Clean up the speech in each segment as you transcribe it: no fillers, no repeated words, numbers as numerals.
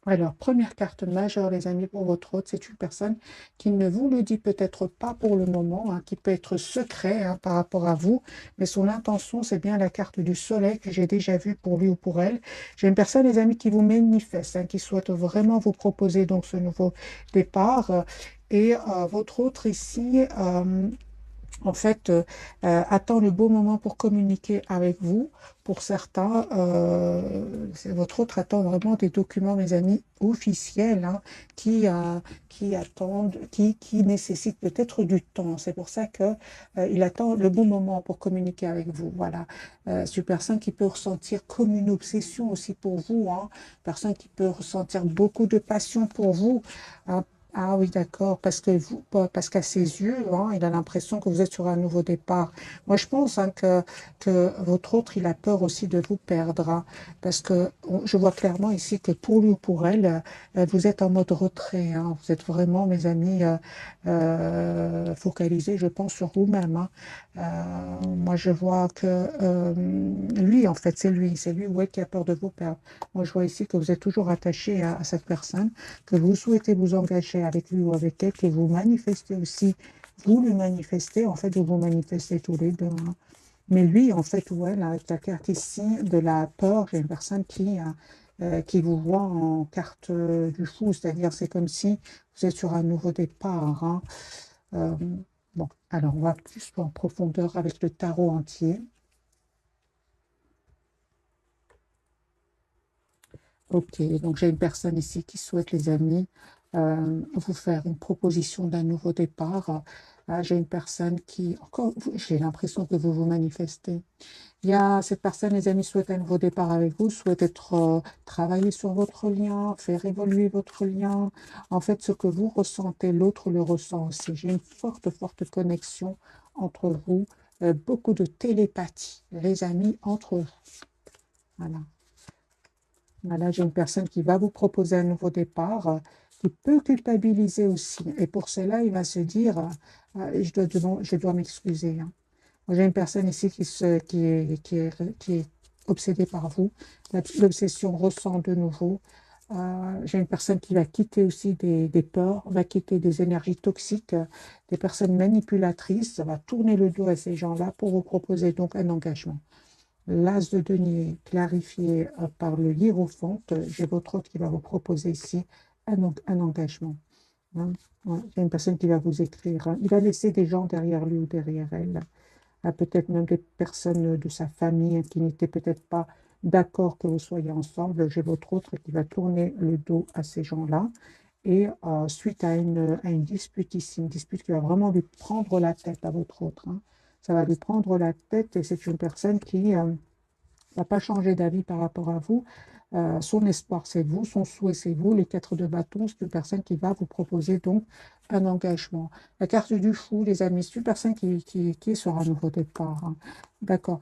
Alors, première carte majeure, les amis, pour votre hôte, c'est une personne qui ne vous le dit peut-être pas pour le moment, hein, qui peut être secret hein, par rapport à vous, mais son intention, c'est bien la carte du soleil que j'ai déjà vue pour lui ou pour elle. J'ai une personne, les amis, qui vous manifeste, hein, qui souhaite vraiment vous proposer donc ce nouveau départ. Et votre autre ici, en fait, attend le bon moment pour communiquer avec vous. Pour certains, votre autre attend vraiment des documents, mes amis, officiels, hein, qui attendent, qui nécessitent peut-être du temps. C'est pour ça que il attend le bon moment pour communiquer avec vous. Voilà. C'est une personne qui peut ressentir comme une obsession aussi pour vous, hein. Personne qui peut ressentir beaucoup de passion pour vous, hein. Ah oui, d'accord, parce que vous, parce qu'à ses yeux, hein, il a l'impression que vous êtes sur un nouveau départ. Moi, je pense hein, que votre autre, il a peur aussi de vous perdre, hein, parce que je vois clairement ici que pour lui ou pour elle, vous êtes en mode retrait, hein. Vous êtes vraiment, mes amis, focalisés, je pense, sur vous-même, hein. Moi, je vois que lui, en fait, c'est lui ou elle qui a peur de vous perdre. Moi, je vois ici que vous êtes toujours attaché à cette personne, que vous souhaitez vous engager avec lui ou avec elle, que vous manifestez aussi, vous le manifestez, en fait, vous vous manifestez tous les deux, hein. Mais lui, en fait, ou elle, avec la carte ici de la peur, j'ai une personne qui vous voit en carte du fou, c'est-à-dire c'est comme si vous êtes sur un nouveau départ, hein. Euh, bon, alors on va plus en profondeur avec le tarot entier. Ok, donc j'ai une personne ici qui souhaite, les amis, vous faire une proposition d'un nouveau départ. J'ai une personne qui, encore, j'ai l'impression que vous vous manifestez. Il y a cette personne, les amis, souhaite un nouveau départ avec vous, souhaite être, travailler sur votre lien, faire évoluer votre lien. En fait, ce que vous ressentez, l'autre le ressent aussi. J'ai une forte, forte connexion entre vous, beaucoup de télépathie, les amis, entre vous. Voilà. Voilà, j'ai une personne qui va vous proposer un nouveau départ, qui peut culpabiliser aussi. Et pour cela, il va se dire, je dois m'excuser, hein. J'ai une personne ici qui est obsédée par vous. L'obsession ressent de nouveau. J'ai une personne qui va quitter aussi des peurs, va quitter des énergies toxiques, des personnes manipulatrices, ça va tourner le dos à ces gens-là pour vous proposer donc un engagement. L'as de denier clarifié par le hiérophante, j'ai votre autre qui va vous proposer ici un engagement, hein. Ouais, j'ai une personne qui va vous écrire, hein. Il va laisser des gens derrière lui ou derrière elle, peut-être même des personnes de sa famille qui n'étaient peut-être pas d'accord que vous soyez ensemble. J'ai votre autre qui va tourner le dos à ces gens-là. Et suite à une dispute ici, une dispute qui va vraiment lui prendre la tête à votre autre, hein. Ça va lui prendre la tête et c'est une personne qui va pas changer d'avis par rapport à vous. Son espoir, c'est vous, son souhait, c'est vous. Les quatre de bâton, c'est une personne qui va vous proposer donc un engagement. La carte du fou, les amis, c'est une personne qui est sur un nouveau départ, hein. D'accord.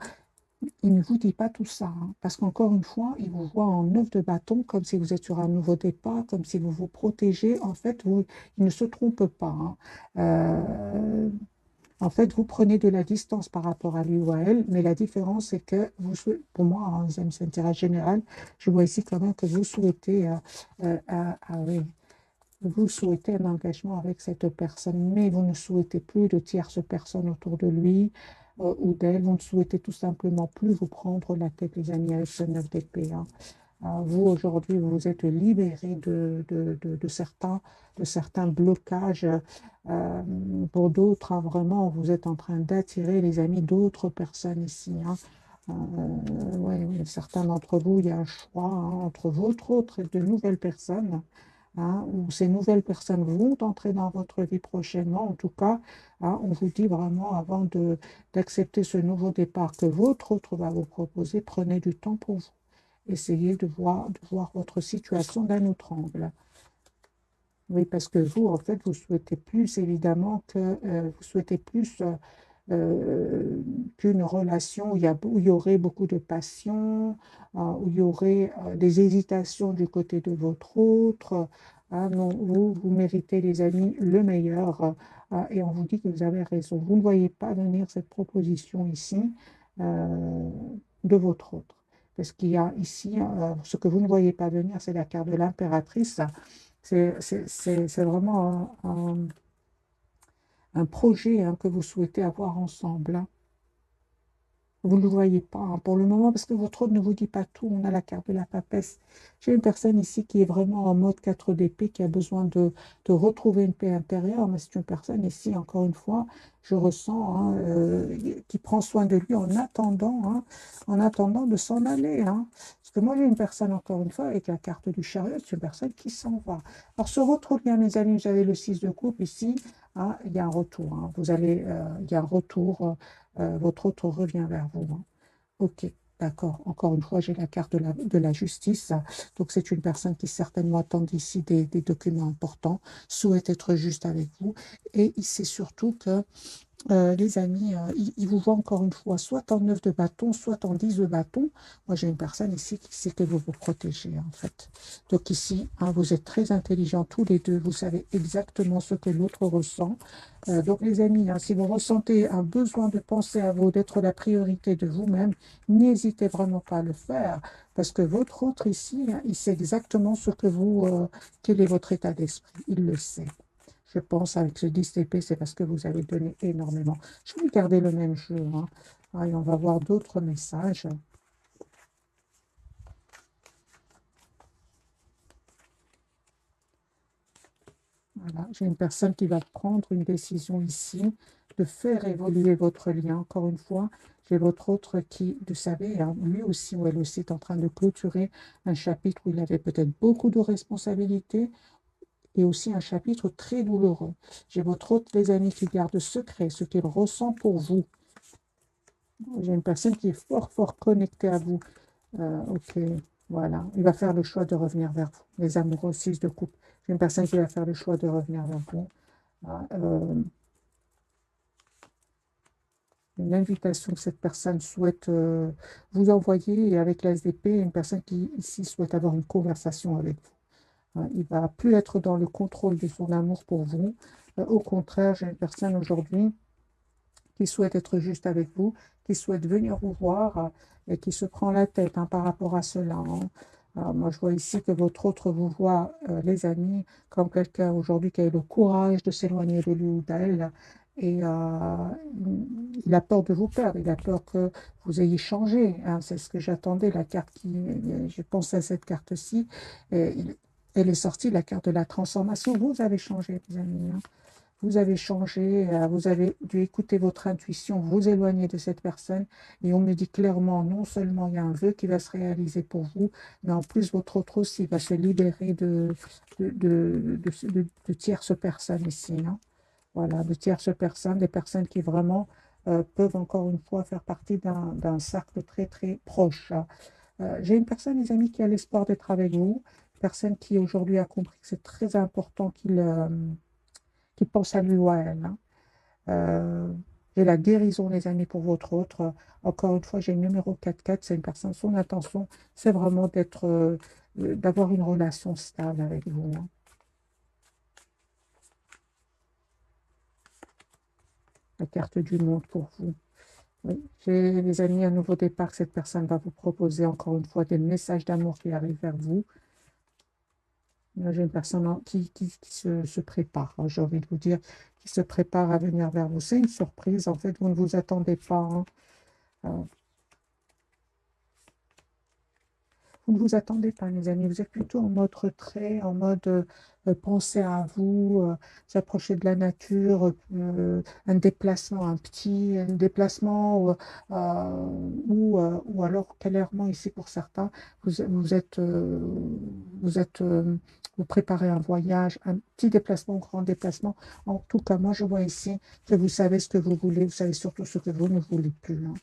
Il ne vous dit pas tout ça, hein, parce qu'encore une fois, il vous voit en neuf de bâton, comme si vous êtes sur un nouveau départ, comme si vous vous protégez. En fait, il ne se trompe pas, hein. En fait, vous prenez de la distance par rapport à lui ou à elle, mais la différence, c'est que pour moi, hein, c'est intérêt général, je vois ici quand même que vous souhaitez, oui, vous souhaitez un engagement avec cette personne, mais vous ne souhaitez plus de tierces personnes autour de lui ou d'elle. Vous ne souhaitez tout simplement plus vous prendre la tête, les amis, avec ce 9 d'épée, hein. Vous, aujourd'hui, vous vous êtes libéré de certains blocages. Pour d'autres, hein, vraiment, vous êtes en train d'attirer, les amis, d'autres personnes ici, hein. Ouais, ouais, certains d'entre vous, il y a un choix hein, entre votre autre et de nouvelles personnes, hein, où ces nouvelles personnes vont entrer dans votre vie prochainement. En tout cas, hein, on vous dit vraiment, avant d'accepter ce nouveau départ que votre autre va vous proposer, prenez du temps pour vous. Essayez de voir votre situation d'un autre angle. Oui, parce que vous, en fait, vous souhaitez plus, évidemment, vous souhaitez plus qu'une relation où il y aurait beaucoup de passion, où il y aurait des hésitations du côté de votre autre. Non, vous méritez, les amis, le meilleur. Et on vous dit que vous avez raison. Vous ne voyez pas venir cette proposition ici euh, de votre autre. Parce qu'il y a ici, ce que vous ne voyez pas venir, c'est la carte de l'impératrice. C'est vraiment un projet hein, que vous souhaitez avoir ensemble, hein. Vous ne le voyez pas hein, pour le moment parce que votre autre ne vous dit pas tout. On a la carte de la papesse. J'ai une personne ici qui est vraiment en mode 4 d'épée, qui a besoin de retrouver une paix intérieure. Mais c'est une personne ici, encore une fois, je ressens, hein, qui prend soin de lui en attendant de s'en aller, hein. Parce que moi, j'ai une personne, encore une fois, avec la carte du chariot, c'est une personne qui s'en va. Alors, sur votre lien, mes amis, vous avez le 6 de coupe ici. Ah, il y a un retour, hein. Il y a un retour. Votre autre revient vers vous, hein. Ok, d'accord. Encore une fois, j'ai la carte de la justice. Donc, c'est une personne qui certainement attend ici des documents importants, souhaite être juste avec vous. Et il sait surtout que les amis, ils vous voient encore une fois, soit en 9 de bâton, soit en 10 de bâton. Moi, j'ai une personne ici qui sait que vous vous protégez, en fait. Donc ici, hein, vous êtes très intelligents tous les deux. Vous savez exactement ce que l'autre ressent. Donc, les amis, hein, si vous ressentez un besoin de penser à vous, d'être la priorité de vous-même, n'hésitez vraiment pas à le faire. Parce que votre autre ici, hein, il sait exactement ce que quel est votre état d'esprit. Il le sait. Je pense avec ce 10 TP, c'est parce que vous avez donné énormément. Je vais garder le même jeu, hein. Ah, et on va voir d'autres messages. Voilà, j'ai une personne qui va prendre une décision ici, de faire évoluer votre lien. Encore une fois, j'ai votre autre qui, vous savez, hein, lui aussi ou elle aussi est en train de clôturer un chapitre où il avait peut-être beaucoup de responsabilités et aussi un chapitre très douloureux. J'ai votre autre, les amis, qui garde secret ce qu'il ressent pour vous. J'ai une personne qui est fort, fort connectée à vous. Ok, voilà. Il va faire le choix de revenir vers vous. Les amoureux 6 de coupe. J'ai une personne qui va faire le choix de revenir vers vous. Ah, une invitation que cette personne souhaite vous envoyer et avec la SDP, une personne qui ici souhaite avoir une conversation avec vous. Il ne va plus être dans le contrôle de son amour pour vous. Au contraire, j'ai une personne aujourd'hui qui souhaite être juste avec vous, qui souhaite venir vous voir et qui se prend la tête hein, par rapport à cela, hein. Moi, je vois ici que votre autre vous voit, les amis, comme quelqu'un aujourd'hui qui a eu le courage de s'éloigner de lui ou d'elle. Et il a peur de vous perdre, il a peur que vous ayez changé, hein. C'est ce que j'attendais, la carte je pense à cette carte-ci. Elle est sortie, la carte de la transformation. Vous avez changé, les amis, hein. Vous avez changé, vous avez dû écouter votre intuition, vous éloigner de cette personne. Et on me dit clairement, non seulement il y a un vœu qui va se réaliser pour vous, mais en plus votre autre aussi va se libérer de tierces personnes ici, hein. Voilà, de tierces personnes, des personnes qui vraiment peuvent encore une fois faire partie d'un cercle très très proche, hein. J'ai une personne, les amis, qui a l'espoir d'être avec vous, personne qui aujourd'hui a compris que c'est très important qu'il pense à lui ou à elle, hein. Euh, j'ai la guérison, les amis, pour votre autre. Encore une fois, j'ai le numéro 44. C'est une personne, son intention, c'est vraiment d'avoir une relation stable avec vous, hein. La carte du monde pour vous. Oui. J'ai, les amis, un nouveau départ. Cette personne va vous proposer encore une fois des messages d'amour qui arrivent vers vous. Là, j'ai une personne qui se prépare, hein, j'ai envie de vous dire, qui se prépare à venir vers vous. C'est une surprise, en fait, vous ne vous attendez pas, hein. Euh, Vous ne vous attendez pas, mes amis. Vous êtes plutôt en mode retrait, en mode penser à vous, s'approcher de la nature, un déplacement, un déplacement, ou alors clairement ici pour certains, vous êtes, vous préparez un voyage, un petit déplacement, un grand déplacement. En tout cas, moi, je vois ici que vous savez ce que vous voulez, vous savez surtout ce que vous ne voulez plus, hein.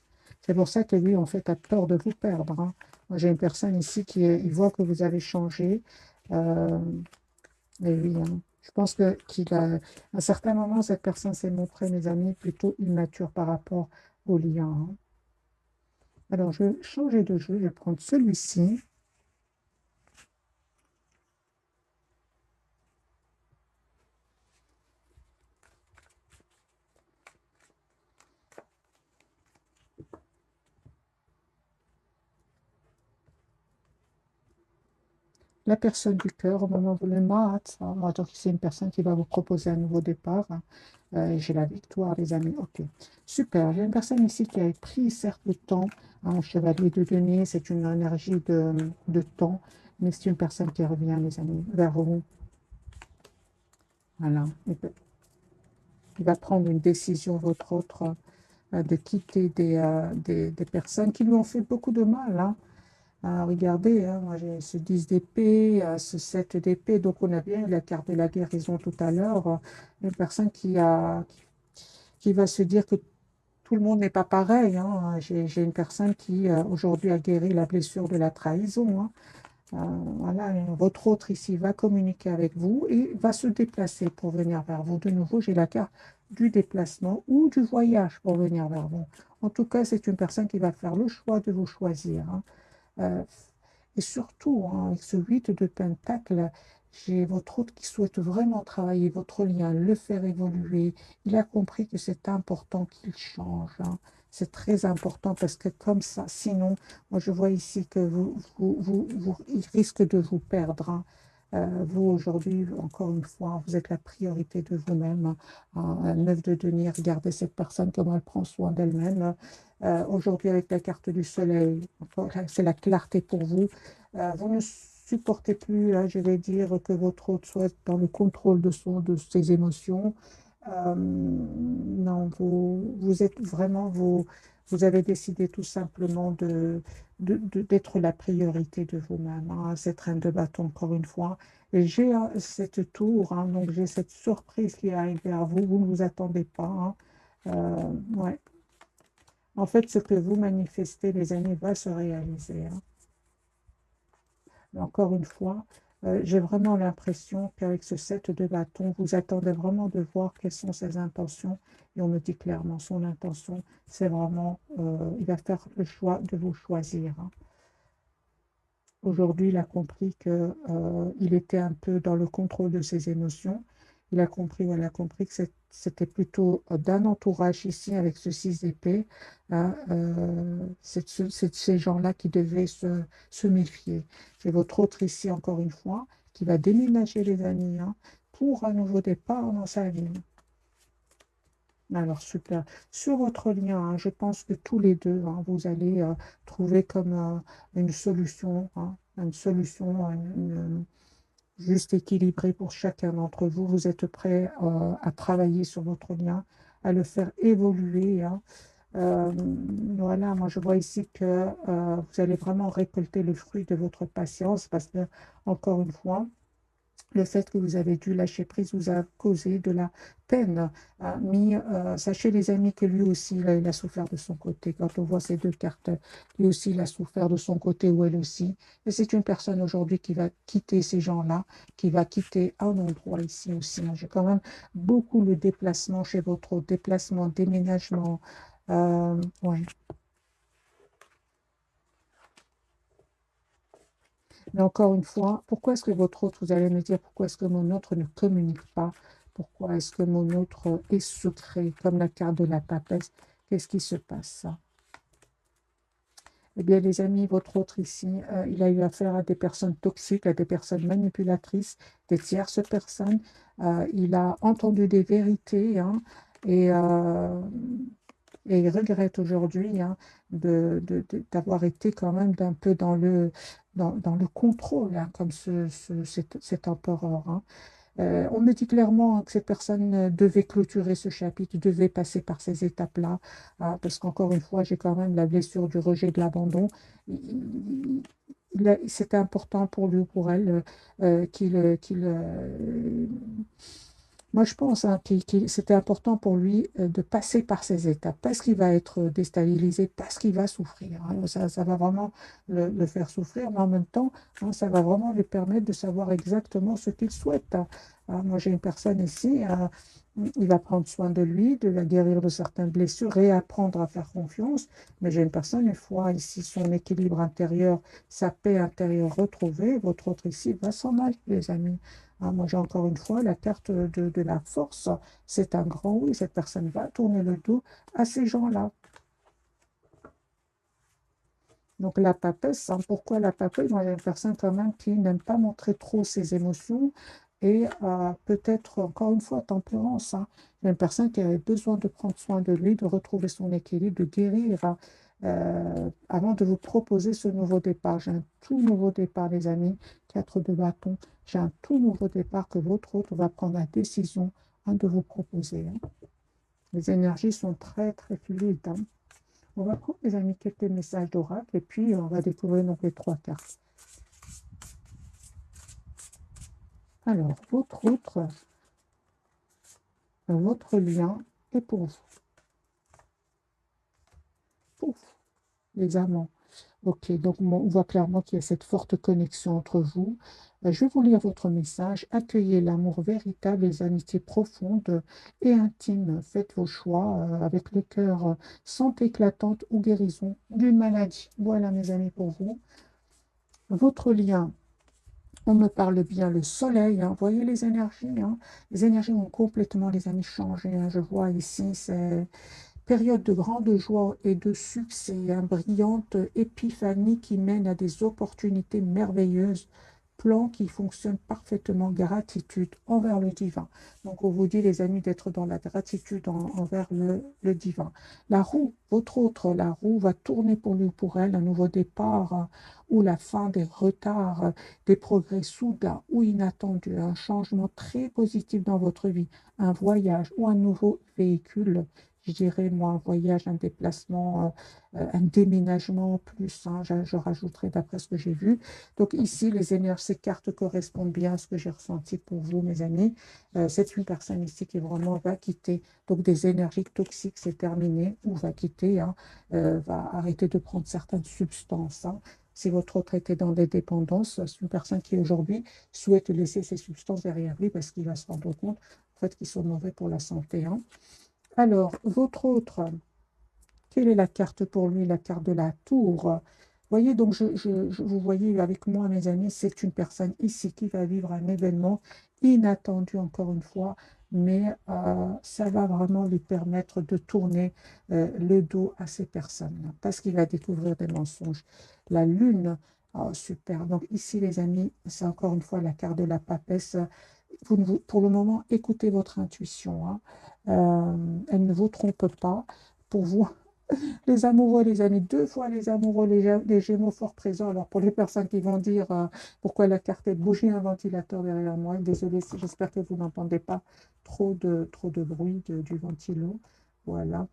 C'est pour ça que lui, en fait, a peur de vous perdre, hein. Moi, j'ai une personne ici il voit que vous avez changé. Euh, et oui, hein. Je pense qu'il a, à un certain moment, cette personne s'est montrée, mes amis, plutôt immature par rapport au lien, hein. Alors, je vais changer de jeu, je vais prendre celui-ci. la personne du cœur au moment où le mat, moi, donc c'est une personne qui va vous proposer un nouveau départ. J'ai la victoire, les amis. Ok, super. J'ai une personne ici qui a pris certes le temps. Chevalier de denier, c'est une énergie de temps, mais c'est une personne qui revient, les amis, vers vous. Voilà. Il va prendre une décision, votre autre, de quitter des personnes qui lui ont fait beaucoup de mal. Hein. Regardez, hein, moi j'ai ce 10 d'épée, ce 7 d'épée, donc on a bien eu la carte de la guérison tout à l'heure. Une personne qui va se dire que tout le monde n'est pas pareil. Hein. J'ai une personne qui aujourd'hui a guéri la blessure de la trahison. Hein. Voilà, votre autre ici va communiquer avec vous et va se déplacer pour venir vers vous. De nouveau, j'ai la carte du déplacement ou du voyage pour venir vers vous. En tout cas, c'est une personne qui va faire le choix de vous choisir. Hein. Euh, et surtout, hein, avec ce 8 de Pentacle, j'ai votre hôte qui souhaite vraiment travailler votre lien, le faire évoluer. Il a compris que c'est important qu'il change. Hein. C'est très important parce que comme ça, sinon, moi je vois ici que il risque de vous perdre. Hein. Vous, aujourd'hui, encore une fois, vous êtes la priorité de vous-même. Hein. Un 9 de denier, regardez cette personne, comment elle prend soin d'elle-même. Aujourd'hui, avec la carte du soleil, c'est la clarté pour vous. Vous ne supportez plus, je vais dire, que votre hôte soit dans le contrôle de ses émotions. Non, vous êtes vraiment, vous avez décidé tout simplement d'être la priorité de vous-même. Hein, cette reine de bâton, encore une fois. Et j'ai cette tour, hein, donc j'ai cette surprise qui arrive vers vous. Vous ne vous attendez pas. Hein. Ouais. En fait, ce que vous manifestez, les amis, va se réaliser. Hein. Mais encore une fois, j'ai vraiment l'impression qu'avec ce 7 de bâton, vous attendez vraiment de voir quelles sont ses intentions. Et on me dit clairement, son intention, c'est vraiment, il va faire le choix de vous choisir. Hein. Aujourd'hui, il a compris que, il était un peu dans le contrôle de ses émotions. Elle a compris que c'était plutôt d'un entourage ici avec ce 6 d'épée. Hein, c'est ces gens-là qui devaient se méfier. C'est votre autre ici, encore une fois, qui va déménager les amis hein, pour un nouveau départ dans sa vie. Alors, super. Sur votre lien, hein, je pense que tous les deux, hein, vous allez trouver comme une solution, hein, juste équilibrée pour chacun d'entre vous. Vous êtes prêts à travailler sur votre lien, à le faire évoluer. Hein. Euh, voilà, moi je vois ici que vous allez vraiment récolter le fruit de votre patience parce que, encore une fois, le fait que vous avez dû lâcher prise vous a causé de la peine. Mais sachez les amis que lui aussi, il a souffert de son côté. Quand on voit ces deux cartes, lui aussi, il a souffert de son côté ou elle aussi. Et c'est une personne aujourd'hui qui va quitter ces gens-là, qui va quitter un endroit ici aussi. J'ai quand même beaucoup le déplacement chez votre autre, déplacement, déménagement. Ouais. Mais encore une fois, pourquoi est-ce que votre autre, vous allez me dire, pourquoi est-ce que mon autre ne communique pas? Pourquoi est-ce que mon autre est secret, comme la carte de la papesse? Qu'est-ce qui se passe? Eh bien, les amis, votre autre ici, il a eu affaire à des personnes toxiques, à des personnes manipulatrices, des tierces personnes. Il a entendu des vérités hein, et, euh, et il regrette aujourd'hui hein, d'avoir été quand même d'un peu dans le contrôle, hein, comme cet empereur. Hein. On me dit clairement hein, que cette personne devait clôturer ce chapitre, devait passer par ces étapes-là, hein, parce qu'encore une fois, j'ai quand même la blessure du rejet de l'abandon. C'était important pour lui ou pour elle moi, je pense hein, c'était important pour lui de passer par ces étapes, parce qu'il va être déstabilisé, parce qu'il va souffrir. Hein. Ça va vraiment le faire souffrir, mais en même temps, hein, ça va vraiment lui permettre de savoir exactement ce qu'il souhaite. Hein. Moi, j'ai une personne ici, il va prendre soin de lui, de la guérir de certaines blessures, réapprendre à faire confiance. Mais j'ai une personne, une fois ici, son équilibre intérieur, sa paix intérieure retrouvée, votre autre ici va s'en aller, les amis. Moi, j'ai encore une fois la carte de la force. C'est un grand oui. Cette personne va tourner le dos à ces gens-là. Donc la papesse, hein, pourquoi la papesse? Moi, il y a une personne quand même qui n'aime pas montrer trop ses émotions et peut-être, encore une fois, tempérance. Hein. Il y a une personne qui avait besoin de prendre soin de lui, de retrouver son équilibre, de guérir hein, avant de vous proposer ce nouveau départ. J'ai un tout nouveau départ, les amis, 4 de bâton. J'ai un tout nouveau départ que votre autre va prendre la décision hein, de vous proposer. Hein. Les énergies sont très, très fluides. Hein. On va prendre, les amis, quelques messages d'oracle et puis on va découvrir donc les 3 cartes. Alors, votre lien est pour vous. Pour vous, les amants. Ok, donc on voit clairement qu'il y a cette forte connexion entre vous. Je vais vous lire votre message. Accueillez l'amour véritable, les amitiés profondes et intimes. Faites vos choix avec le cœur santé éclatante ou guérison d'une maladie. Voilà, mes amis, pour vous. Votre lien, on me parle bien le soleil. Hein. Vous voyez les énergies. Hein. Les énergies ont complètement, les amis, changé. Hein. Je vois ici, c'est période de grande joie et de succès, une brillante épiphanie qui mène à des opportunités merveilleuses, plan qui fonctionne parfaitement, gratitude envers le divin. Donc on vous dit les amis d'être dans la gratitude envers le divin. La roue, votre autre, la roue va tourner pour lui ou pour elle, un nouveau départ ou la fin des retards, des progrès soudains ou inattendus, un changement très positif dans votre vie, un voyage ou un nouveau véhicule je dirais, moi, un voyage, un déplacement, un déménagement plus, hein, je rajouterai d'après ce que j'ai vu. Donc ici, les énergies, ces cartes correspondent bien à ce que j'ai ressenti pour vous, mes amis. C'est une personne ici qui vraiment va quitter, donc des énergies toxiques, c'est terminé, ou va quitter, hein, va arrêter de prendre certaines substances. Hein. Si votre autre était dans des dépendances, c'est une personne qui aujourd'hui souhaite laisser ces substances derrière lui parce qu'il va se rendre compte en fait, qu'ils sont mauvais pour la santé. Hein. Alors, votre autre, quelle est la carte pour lui? La carte de la tour. Voyez, donc, vous voyez avec moi, mes amis, c'est une personne ici qui va vivre un événement inattendu, encore une fois, mais ça va vraiment lui permettre de tourner le dos à ces personnes, parce qu'il va découvrir des mensonges. La lune, oh, super. Donc, ici, les amis, c'est encore une fois la carte de la papesse. Pour le moment, écoutez votre intuition. Hein. Elle ne vous trompe pas. Pour vous, les amoureux, les amis, 2 fois les amoureux, les Gémeaux fort présents. Alors, pour les personnes qui vont dire pourquoi la carte est bougie, un ventilateur derrière moi, désolé, j'espère que vous n'entendez pas trop de bruit du ventilo. Voilà.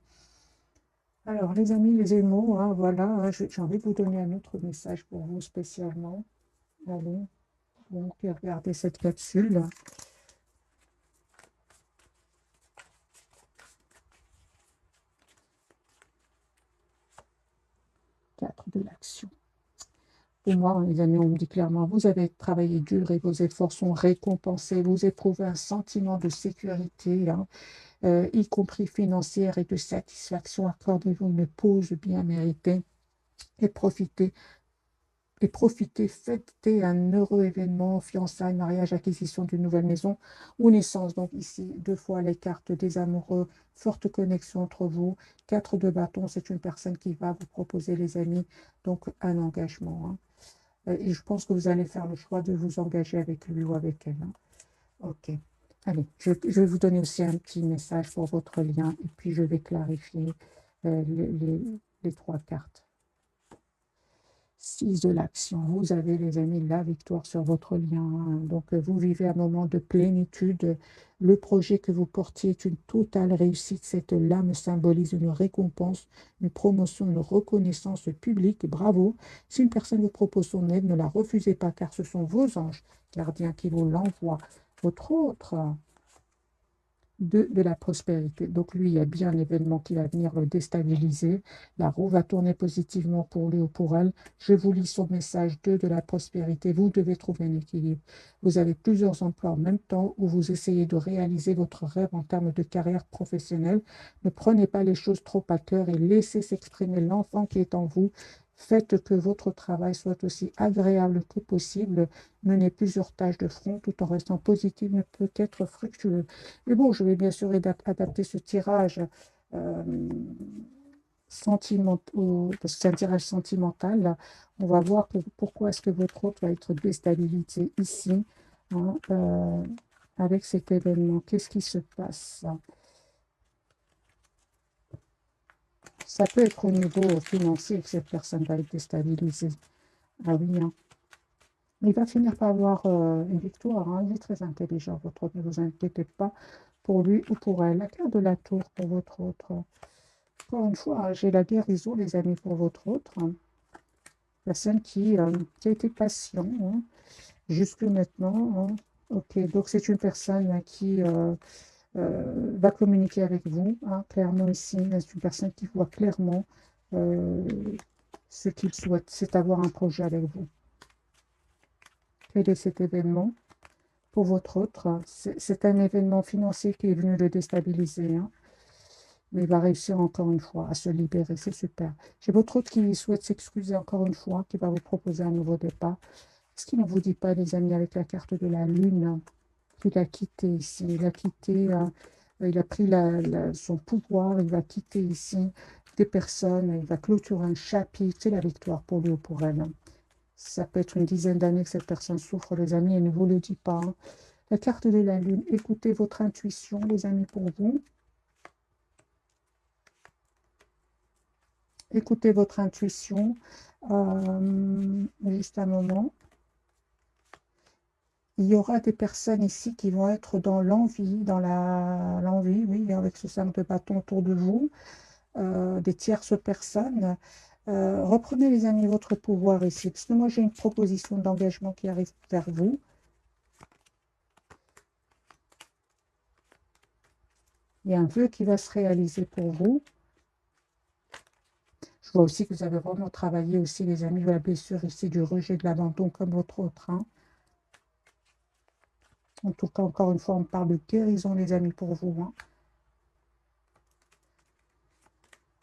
Alors, les amis, les Gémeaux, hein, voilà, hein, j'ai envie de vous donner un autre message pour vous spécialement. Allez, donc, regardez cette capsule. 4 de l'action. Pour moi, les amis, on me dit clairement, vous avez travaillé dur et vos efforts sont récompensés. Vous éprouvez un sentiment de sécurité, hein, y compris financière et de satisfaction. Accordez-vous une pause bien méritée et profitez, fêtez un heureux événement, fiançailles, mariage, acquisition d'une nouvelle maison ou naissance. Donc ici, 2 fois les cartes des amoureux, forte connexion entre vous. 4 de bâton, c'est une personne qui va vous proposer, les amis, donc un engagement. Hein. Et je pense que vous allez faire le choix de vous engager avec lui ou avec elle. Hein. Ok. Allez, je vais vous donner aussi un petit message pour votre lien et puis je vais clarifier les 3 cartes. 6 de l'action. Vous avez, les amis, la victoire sur votre lien. Hein. Donc, vous vivez un moment de plénitude. Le projet que vous portiez est une totale réussite. Cette lame symbolise une récompense, une promotion, une reconnaissance publique. Bravo. Si une personne vous propose son aide, ne la refusez pas, car ce sont vos anges gardiens qui vous l'envoient. Votre autre de la prospérité. Donc lui, il y a bien un événement qui va venir le déstabiliser. La roue va tourner positivement pour lui ou pour elle. Je vous lis son message 2 de la prospérité. Vous devez trouver un équilibre. Vous avez plusieurs emplois en même temps où vous essayez de réaliser votre rêve en termes de carrière professionnelle. Ne prenez pas les choses trop à cœur et laissez s'exprimer l'enfant qui est en vous. Faites que votre travail soit aussi agréable que possible. Menez plusieurs tâches de front tout en restant positif ne peut être fructueux. Mais bon, je vais bien sûr adapter ce tirage sentimentaux, parce que c'est un tirage sentimental, on va voir pourquoi est-ce que votre autre va être déstabilisé ici, hein, avec cet événement. Qu'est-ce qui se passe? Ça peut être au niveau financier que cette personne va être déstabilisée. Ah oui, hein. Il va finir par avoir une victoire, hein. Il est très intelligent, votre autre. Ne vous inquiétez pas pour lui ou pour elle. La carte de la tour pour votre autre. Encore une fois, j'ai la guérison, les amis, pour votre autre. Personne qui a été patient, hein, jusque maintenant, hein. Ok, donc c'est une personne qui va communiquer avec vous, hein, clairement ici. C'est une personne qui voit clairement euh, ce qu'il souhaite, c'est avoir un projet avec vous. Quel est cet événement pour votre autre? C'est un événement financier qui est venu le déstabiliser, hein. Mais il va réussir encore une fois à se libérer, c'est super. J'ai votre autre qui souhaite s'excuser encore une fois, qui va vous proposer un nouveau départ. Est-ce qu'il ne vous dit pas, les amis, avec la carte de la lune, qu'il a quitté ici? Il a quitté, il a pris son pouvoir, il va quitter ici des personnes, il va clôturer un chapitre. C'est la victoire pour lui ou pour elle, hein. Ça peut être une dizaine d'années que cette personne souffre, les amis, et ne vous le dit pas, hein. La carte de la lune, écoutez votre intuition, les amis, pour vous. Écoutez votre intuition. Juste un moment. Il y aura des personnes ici qui vont être dans l'envie, l'envie, oui, avec ce 5 de bâton autour de vous, des tierces personnes. Reprenez, les amis, votre pouvoir ici, parce que moi, j'ai une proposition d'engagement qui arrive vers vous. Il y a un vœu qui va se réaliser pour vous. Je vois aussi que vous avez vraiment travaillé aussi, les amis, la blessure ici du rejet, de l'abandon, comme votre autre, hein. En tout cas, encore une fois, on parle de guérison, les amis, pour vous, hein.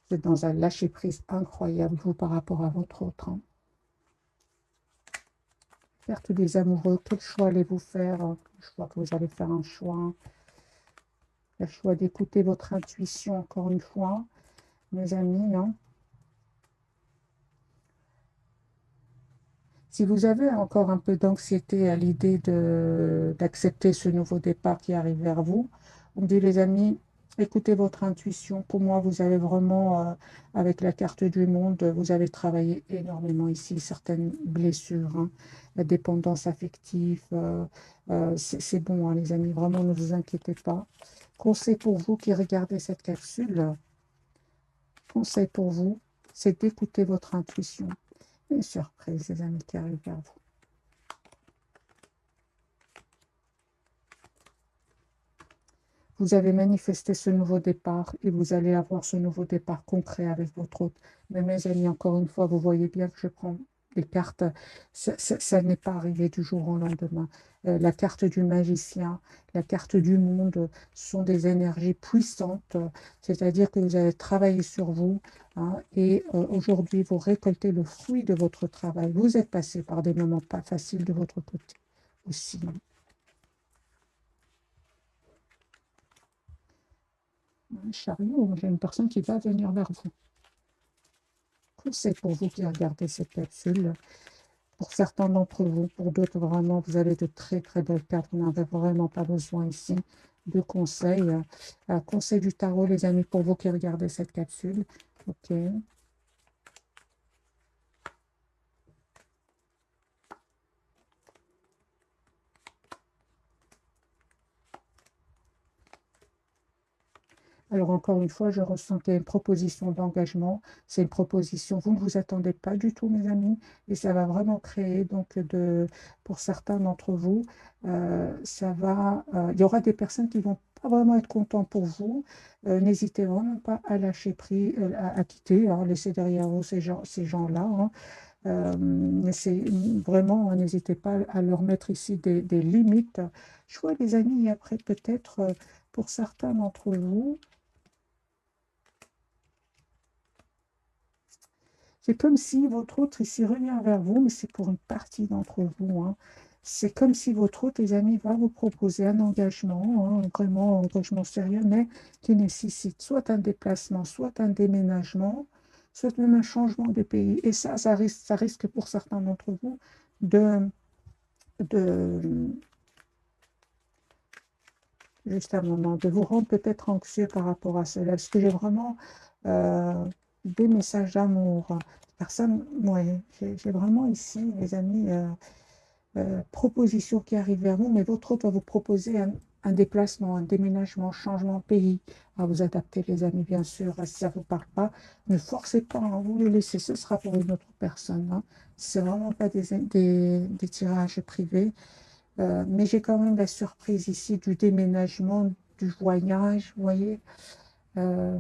Vous êtes dans un lâcher-prise incroyable, vous, par rapport à votre autre, hein. Perte des amoureux, quel choix allez-vous faire? Je vois que vous allez faire un choix, hein. Le choix d'écouter votre intuition, encore une fois, mes amis, hein. Si vous avez encore un peu d'anxiété à l'idée d'accepter ce nouveau départ qui arrive vers vous, on me dit, les amis, écoutez votre intuition. Pour moi, vous avez vraiment, avec la carte du monde, vous avez travaillé énormément ici, certaines blessures, hein, la dépendance affective. C'est bon, hein, les amis, vraiment, ne vous inquiétez pas. Conseil pour vous qui regardez cette capsule, conseil pour vous, c'est d'écouter votre intuition. Une surprise, les amis, qui arrive vers vous. Vous avez manifesté ce nouveau départ et vous allez avoir ce nouveau départ concret avec votre hôte. Mais mes amis, encore une fois, vous voyez bien que je prends les cartes. Ça n'est pas arrivé du jour au lendemain. La carte du magicien, la carte du monde sont des énergies puissantes. C'est-à-dire que vous avez travaillé sur vous, hein, et aujourd'hui, vous récoltez le fruit de votre travail. Vous êtes passé par des moments pas faciles de votre côté aussi. Un chariot, j'ai une personne qui va venir vers vous. C'est pour vous qui regardez cette capsule. Pour certains d'entre vous, pour d'autres, vraiment, vous avez de très très belles cartes. Vous n'avez vraiment pas besoin ici de conseils. Conseil du tarot, les amis, pour vous qui regardez cette capsule. Ok. Alors encore une fois, je ressens qu'il y a une proposition d'engagement. C'est une proposition, vous ne vous attendez pas du tout, mes amis, et ça va vraiment créer, donc, pour certains d'entre vous, il y aura des personnes qui vont pas vraiment être contents pour vous. N'hésitez vraiment pas à lâcher prise, à quitter, hein, laisser derrière vous ces gens-là, hein. C'est vraiment, hein, n'hésitez pas à leur mettre ici des limites. Je vois, les amis, après peut-être, pour certains d'entre vous, c'est comme si votre hôte ici revient vers vous, mais c'est pour une partie d'entre vous, hein. C'est comme si votre hôte, les amis, va vous proposer un engagement, hein, vraiment un engagement sérieux, mais qui nécessite soit un déplacement, soit un déménagement. souhaite même un changement de pays. Et ça risque pour certains d'entre vous de, de, juste un moment, de vous rendre peut-être anxieux par rapport à cela. Parce que j'ai vraiment des messages d'amour. Personne, ouais, j'ai vraiment ici, les amis, propositions qui arrivent vers vous, mais votre autre va vous proposer un déplacement, un déménagement, changement de pays, à vous adapter, les amis, bien sûr. Si ça ne vous parle pas, ne forcez pas, hein, vous le laissez, ce sera pour une autre personne. Hein. C'est vraiment pas des tirages privés. Mais j'ai quand même la surprise ici du déménagement, du voyage, vous voyez. Euh,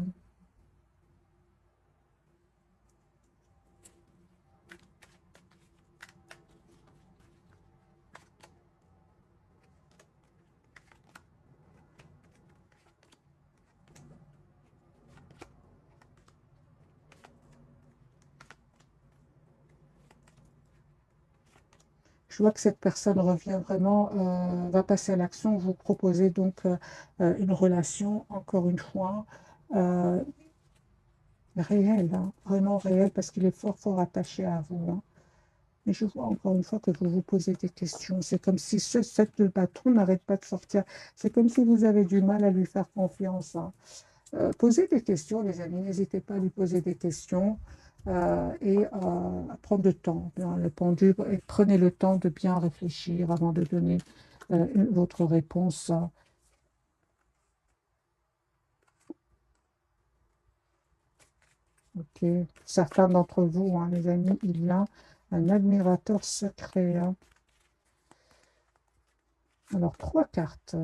je vois que cette personne revient vraiment, va passer à l'action, vous proposez donc une relation, encore une fois, euh, réelle, hein, vraiment réelle, parce qu'il est fort, fort attaché à vous. Hein. Mais je vois encore une fois que vous vous posez des questions. C'est comme si cette bâton n'arrête pas de sortir. C'est comme si vous avez du mal à lui faire confiance. Hein. Posez des questions, les amis. N'hésitez pas à lui poser des questions et à prendre le temps, bien répondu, et prenez le temps de bien réfléchir avant de donner votre réponse. Ok. Certains d'entre vous, hein, les amis, il y a un admirateur secret. Hein. Alors, trois cartes.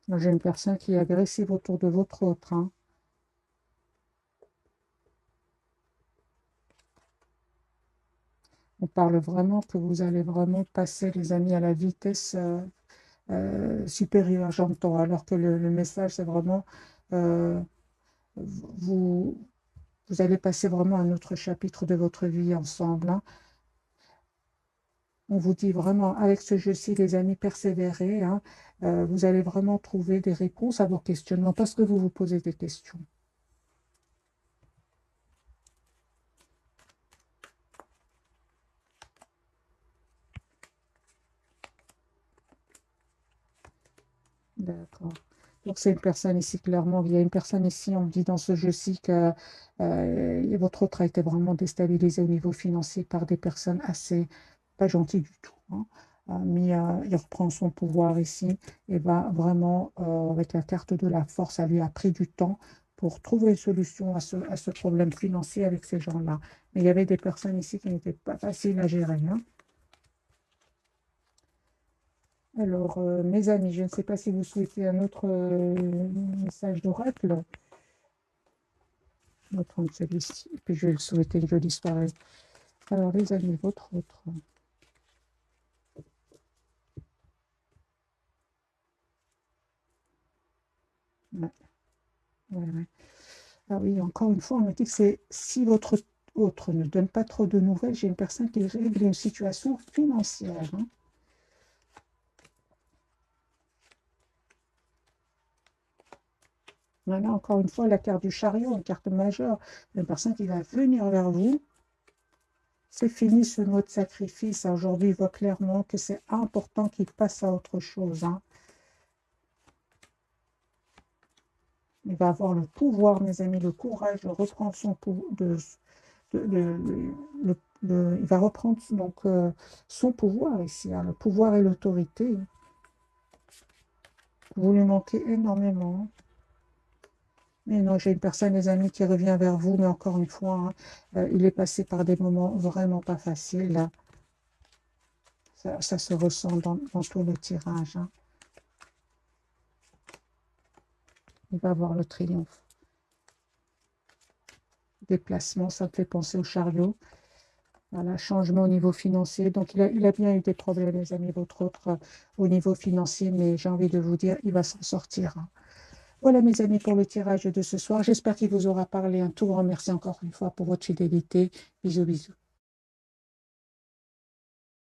J'ai une personne qui est agressive autour de votre autre. Hein. On parle vraiment que vous allez vraiment passer, les amis, à la vitesse supérieure, j'entends, alors que le message, c'est vraiment, euh, vous, vous allez passer vraiment à un autre chapitre de votre vie ensemble. Hein. On vous dit vraiment, avec ce jeu-ci, les amis, persévérez. Hein. Vous allez vraiment trouver des réponses à vos questionnements parce que vous vous posez des questions. D'accord. Donc, c'est une personne ici, clairement. Il y a une personne ici, on me dit dans ce jeu-ci que votre autre a été vraiment déstabilisé au niveau financier par des personnes assez pas gentilles du tout. Hein. Mais il reprend son pouvoir ici et va vraiment, avec la carte de la force, ça lui a pris du temps pour trouver une solution à ce problème financier avec ces gens-là. Mais il y avait des personnes ici qui n'étaient pas faciles à gérer. Hein. Alors, mes amis, je ne sais pas si vous souhaitez un autre message d'oracle. On va prendre celui-ci, et puis je vais le souhaiter que je disparaisse. Alors, les amis, votre autre. Ouais, ouais, ouais. Ah oui, encore une fois, on me dit que c'est si votre autre ne donne pas trop de nouvelles, j'ai une personne qui règle une situation financière. Hein. Voilà, encore une fois, la carte du chariot, une carte majeure, une personne qui va venir vers vous. C'est fini ce mode sacrifice. Aujourd'hui, il voit clairement que c'est important qu'il passe à autre chose. Hein. Il va avoir le pouvoir, mes amis, le courage de reprendre son pouvoir, il va reprendre donc son pouvoir ici, hein, le pouvoir et l'autorité. Vous lui manquez énormément. Mais non, j'ai une personne, les amis, qui revient vers vous, mais encore une fois, hein, il est passé par des moments vraiment pas faciles. Là. Ça se ressent dans tout le tirage. Hein. Il va avoir le triomphe. Déplacement, ça me fait penser au chariot. Voilà, changement au niveau financier. Donc, il a bien eu des problèmes, les amis, votre autre, au niveau financier, mais j'ai envie de vous dire, il va s'en sortir. Hein. Voilà, mes amis, pour le tirage de ce soir. J'espère qu'il vous aura parlé. Un tout grand merci encore une fois pour votre fidélité. Bisous, bisous.